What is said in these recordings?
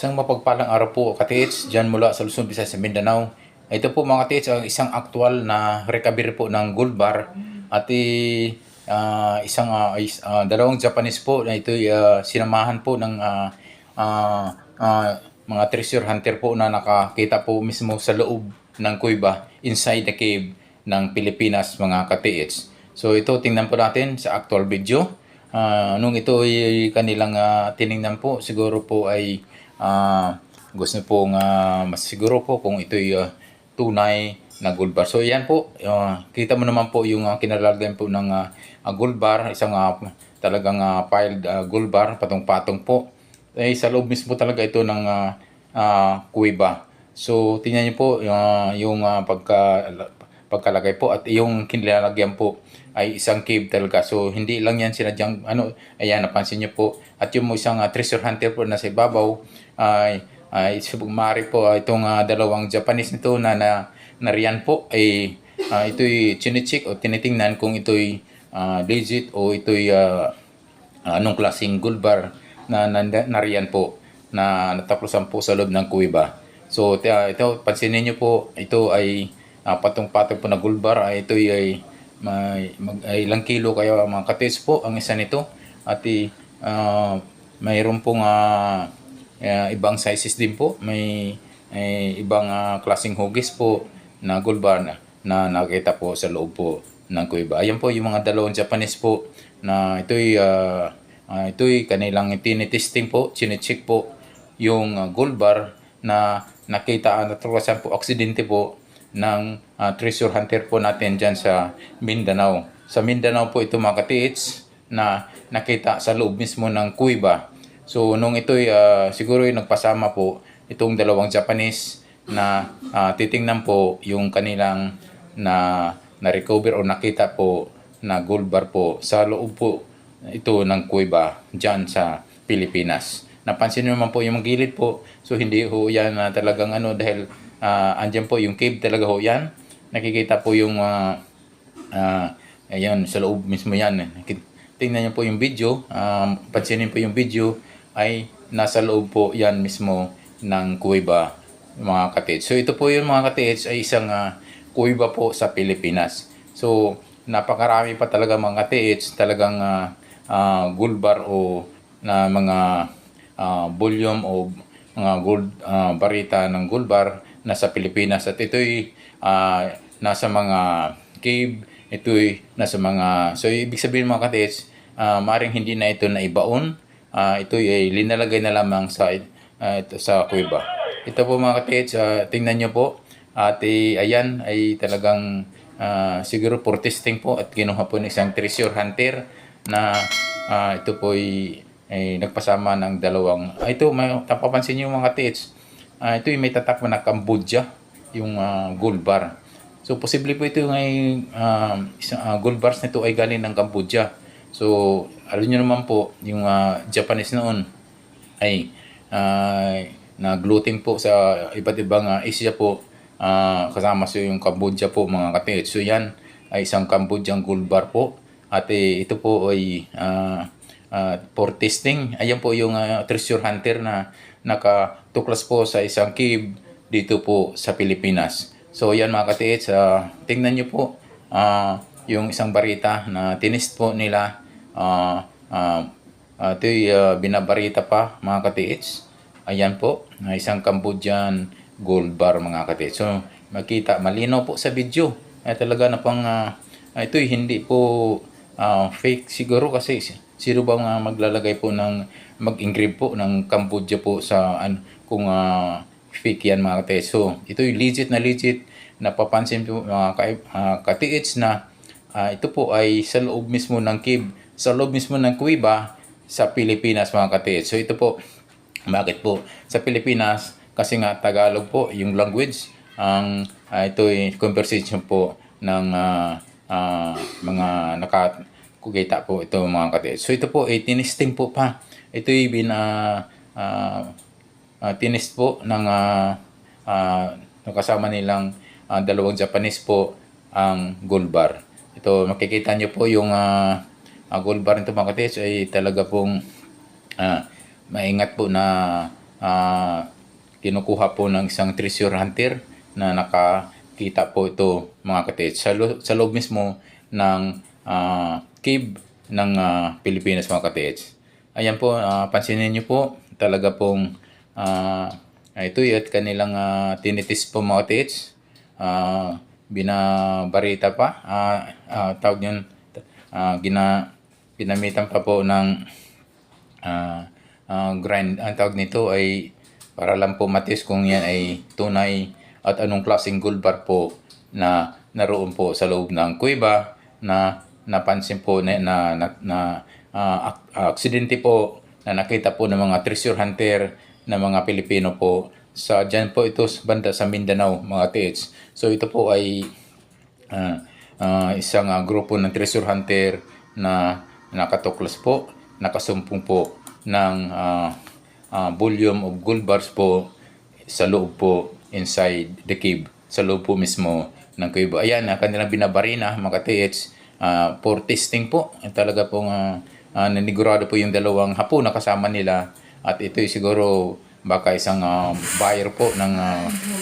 Isang mapagpalang araw po katiits dyan mula sa Luzon, Visayas sa Mindanao. Ito po mga katiits ang isang aktual na recovery po ng gold bar at dalawang Japanese po na ito sinamahan po ng mga treasure hunter po na nakakita po mismo sa loob ng kuweba inside the cave ng Pilipinas mga katiits. So ito tingnan po natin sa actual video. Nung ito ay kanilang tiningnan po, siguro po ay gusto pong mas siguro po kung ito'y tunay na gold bar. So yan po, kita mo naman po yung kinalalagyan po ng gold bar, isang talagang piled gold bar, patong-patong po. Sa loob mismo talaga ito ng kuweba. So tingnan niyo po yung pagkalagay po at yung kinilalagyan po ay isang cave talaga. So hindi lang yan sinadyang ayan napansin niyo po. At yung isang treasure hunter po na sa ibabaw ay maaari po itong dalawang Japanese nito na nariyan po ay ito'y chine-check o tinitingnan kung ito'y legit o ito'y anong klaseng gold bar na nariyan po na nataplosan po sa loob ng kuweba. So ito pansinin niyo po, ito ay patong-patong po na gold bar. Ito ay ilang kilo kaya mga katiits po ang isa nito. At mayroon pong ibang sizes din po. May ibang klaseng hugis po na gold bar na nakita po sa loob po ng kuweba. Ayan po yung mga dalawang Japanese po na ito'y kanilang tinitesting po, chinecheck po yung gold bar na nakita natulasan po aksidente po ng treasure hunter po natin dyan sa Mindanao. Sa Mindanao po ito mga katiits na nakita sa loob mismo ng kuweba. So nung ito'y siguro yung nagpasama po itong dalawang Japanese na titingnan po yung kanilang na-recover o nakita po na gold bar po sa loob po ito ng kuweba dyan sa Pilipinas. Napansin nyo naman po yung gilid po. So hindi ho yan talagang dahil andyan po yung cave talaga ho yan. Nakikita po yung ayan sa loob mismo yan. Tingnan nyo po yung video. Pansinin po yung video ay nasa loob po yan mismo ng kuweba mga katiits. So ito po yung mga katiits ay isang kuweba po sa Pilipinas. So napakarami pa talaga mga katiits talagang gold bar o na mga volume o mga gold barita ng gold bar nasa Pilipinas. At ito'y nasa mga cave, ito'y nasa mga, so ibig sabihin mga katiits, maring hindi na ito naibaon, ito'y ay linalagay na lamang sa ito sa kuweba. Ito po mga katiits, tingnan nyo po, at ayan ay talagang siguro for testing po at kinuha po ng isang treasure hunter na ito po ay nagpasama ng dalawang ito may tapapansin niyo mga katiits, ito yung may tatak na Cambodia yung gold bar. So posible po ito ay gold bars nito ay galing ng Cambodia. So alam niyo naman po yung Japanese noon ay nag-looting po sa iba't ibang Asia po, kasama so yung Cambodia po mga katiits. So yan ay isang Cambodian gold bar po at ito po ay for testing. Ayan po yung treasure hunter na nakatuklas po sa isang cave dito po sa Pilipinas. So yan mga katiits, tingnan nyo po yung isang barita na tinest po nila. Ito'y binabarita pa mga katiits. Ayan po, isang Cambodian gold bar mga katiits. So makita, malinaw po sa video. Talaga na pang ito'y hindi po fake siguro kasi sino bang maglalagay po ng mag-engrave po ng Cambodia po sa kung fake yan mga katiits. So ito yung legit napapansin po mga katiits na ito po ay sa loob mismo ng cave, sa loob mismo ng kuweba sa Pilipinas mga katiits. So ito po, bakit po sa Pilipinas? Kasi nga Tagalog po yung language, ang ito ay conversation po ng mga nakakita po ito mga katiits. So ito po ay tinesting po pa. Ito ay tinest po ng kasama nilang dalawang Japanese po ang gold bar. Ito makikita nyo po yung gold bar nito mga katiits ay talaga pong maingat po na kinukuha po ng isang treasure hunter na nakakita po ito mga katiits sa loob mismo ng cave ng Pilipinas mga katiits. Ayan po, pansinin nyo po talaga pong ito at kanilang tinitis po mga katiits. Binabarita pa, tawag yun, ginamitan pa po ng grind. Ang tawag nito ay para lang po matis kung yan ay tunay at anong klaseng gold bar po na naroon po sa loob ng kuweba na napansin po na aksidente po na nakita po ng mga treasure hunter na mga Pilipino po sa dyan po ito banda sa Mindanao mga tiits. So ito po ay isang grupo ng treasure hunter na nakatuklas po, nakasumpong po ng volume of gold bars po sa loob po inside the cave, sa loob po mismo ng cave. Ayan, kanilang binabarina mga katiits for testing po. Talaga pong nanigurado po yung dalawang hapon na kasama nila at ito'y siguro baka isang buyer po ng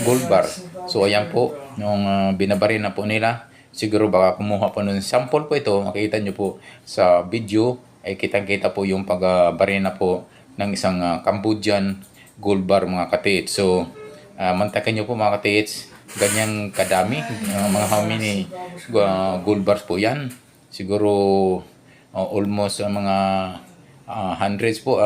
gold bar. So ayan po, nung binabarina po nila, siguro baka kumuha po ng sample po ito. Makikita nyo po sa video ay kitang-kita po yung pagbarina po ng isang Cambodian gold bar mga katiits. So mantakin nyo po mga katiits, ganyang kadami, mga how many gold bars po yan. Siguro almost mga hundreds po,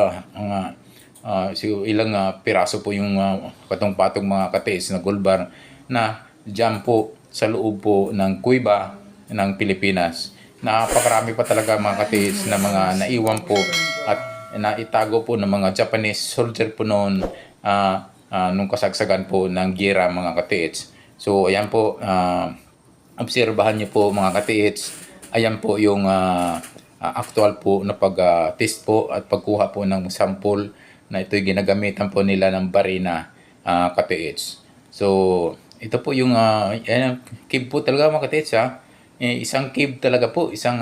siguro ilang piraso po yung patong-patong mga katiits na gold bar na dyan po sa loob po ng kuweba ng Pilipinas. Napakarami pa talaga mga katiits na mga naiwan po at naitago po ng mga Japanese soldier po noon nung kasagsagan po ng giyera mga katiits. So ayan po, obserbahan niyo po mga katiits, ayan po yung actual po na pag-test po at pagkuha po ng sample na ito'y ginagamitan po nila ng barina katiits. So ito po yung cave po talaga mga katiits isang cave talaga po, isang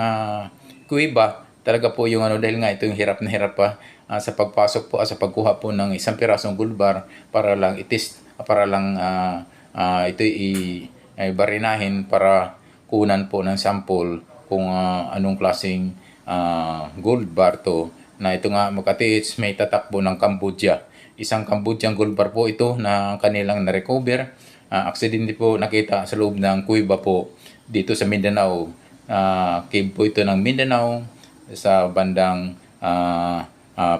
kuweba talaga po yung dahil nga ito yung hirap na hirap pa sa pagpasok po sa pagkuha po ng isang pirasong gold bar para lang itest, para lang ito barinahin para kunan po ng sample kung anong klaseng gold bar to na ito nga mga katiits may tatakbo ng Cambodia. Isang Cambodian gold bar po ito na kanilang na-recover. Aksidente po nakita sa loob ng kuweba po dito sa Mindanao. Cave po ito ng Mindanao sa bandang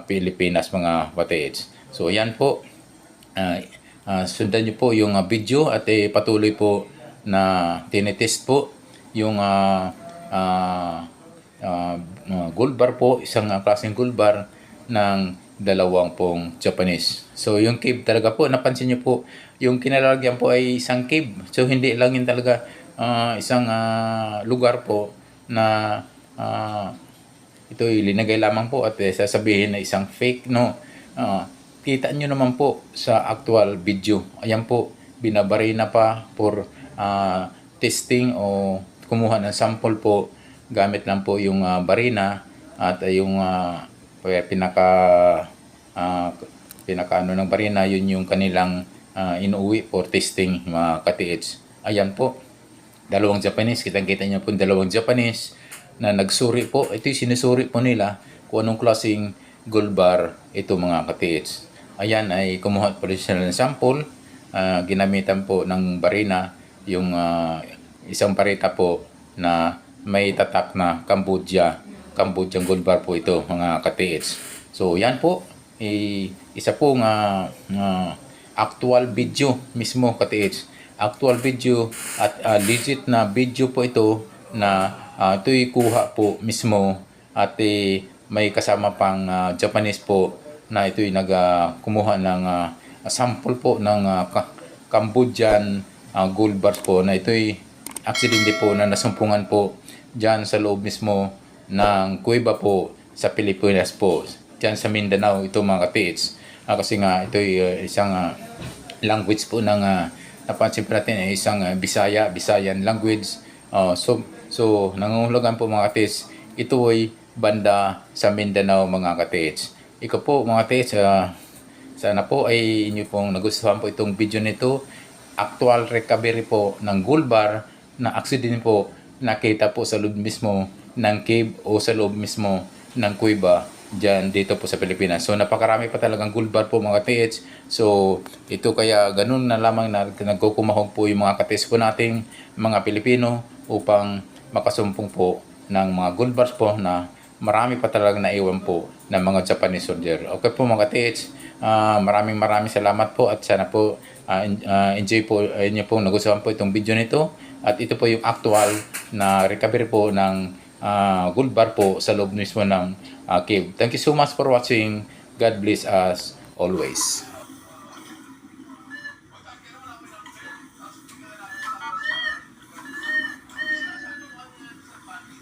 Pilipinas mga katiits. So yan po, sundan nyo po yung video at patuloy po na tinitest po yung gold bar po, isang klaseng gold bar ng dalawang pong Japanese. So yung cave talaga po, napansin nyo po, yung kinalalagyan po ay isang cave. So hindi lang yun talaga isang lugar po na ito linagay lamang po at sasabihin na isang fake, no. Kita nyo naman po sa actual video. Ayan po, binabarina pa for testing o kumuha ng sample po gamit lang po yung barina at yung pinaka ng barina, yun yung kanilang inuwi for testing mga katiits. Ayan po, dalawang Japanese, kitang-kita nyo po dalawang Japanese na nagsuri po. Ito yung sinusuri po nila kung anong klaseng gold bar ito mga katiits. Ayan ay kumuha po rin sila ng sample, ginamitan po ng barina yung isang parita po na may tatak na Cambodian gold bar po ito mga katiits. So yan po, isa po nga actual video mismo katiits. Actual video at legit na video po ito na ito'y kuha po mismo at may kasama pang Japanese po na ito'y kumuha ng sample po ng Cambodian gold bars po na ito'y aksidente po na nasumpungan po dyan sa loob mismo ng kuweba po sa Pilipinas po, dyan sa Mindanao ito mga katiits. Kasi nga ito'y isang language po ng napansin po natin isang Visayan language. So nangungulugan po mga katiits, ito ay banda sa Mindanao mga katiits. Ikaw po mga katiits, Sana po ay inyo pong nagustuhan po itong video nito. Actual recovery po ng gold bar na accident po nakita po sa loob mismo ng cave o sa loob mismo ng kuweba dyan dito po sa Pilipinas. So napakarami pa talagang gold bar po mga TH. So ito kaya ganun na lamang na nagkukumahog po yung mga katis po nating mga Pilipino upang makasumpong po ng mga gold bars po na marami pa talagang naiwan po ng mga Japanese soldier. Okay po mga TH, maraming salamat po at sana po enjoy po inyo pong nagustuhan po itong video nito. At ito po yung actual na recovery po ng gold bar po sa loob mismo ng cave. Thank you so much for watching. God bless us always.